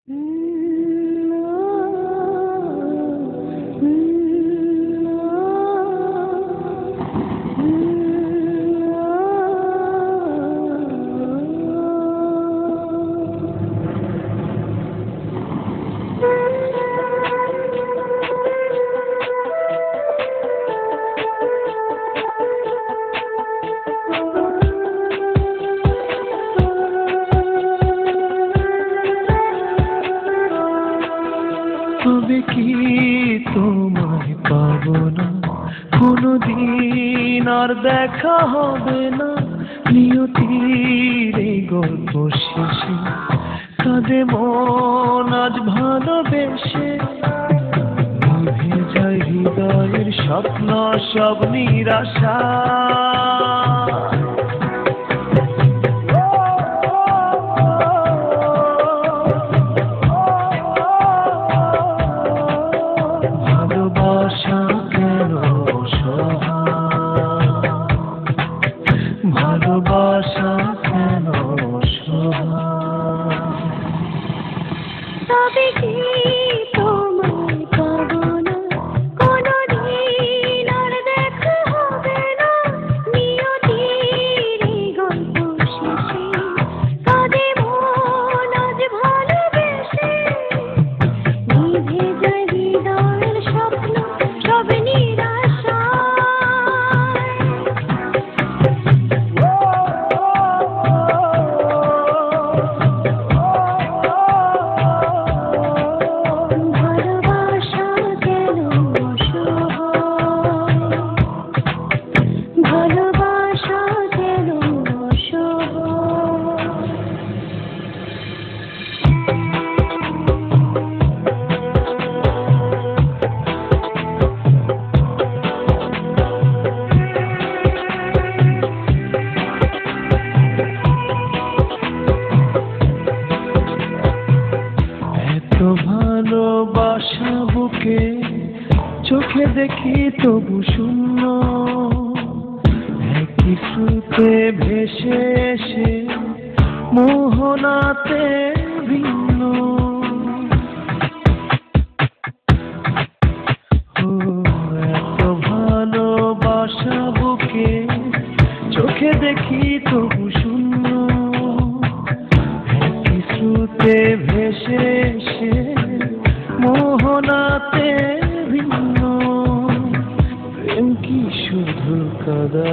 তবে কি তোমায় পাবো না, কোনদিন আর দেখা হবে না। নিয়তির এই গল্প শেষে কাঁদে মন আজ ভালোবেসে। নিভে যায় হৃদয়ের স্বপ্ন সব নিরাশা। ভালোবাসা কেন অসহায়, ভালোবাসা কেন অসহায়। তবে কি তোমায় পাবো না, কোনদিন আর দেখা হবে না। নিয়তির এই গল্প শেষে কাঁদে মন আজ ভালোবেসে। নিভে যায় হৃদয়ের স্বপ্ন সব নিরাশা। ভালোবাসা কেন অসহায়, ভালোবাসা কেন অসহায়। এত ভালোবাসা বুকে চোখে দেখি তবু শূন্য। একই স্রোতে ভেসে এসে মোহনাতে ভিন্ন। ও এত ভালোবাসা বুকে চোখে দেখি তবু শূন্য। একই স্রোতে ভেসে এসে মোহনাতে ভিন্ন। প্রেম কি শুধু কাদা?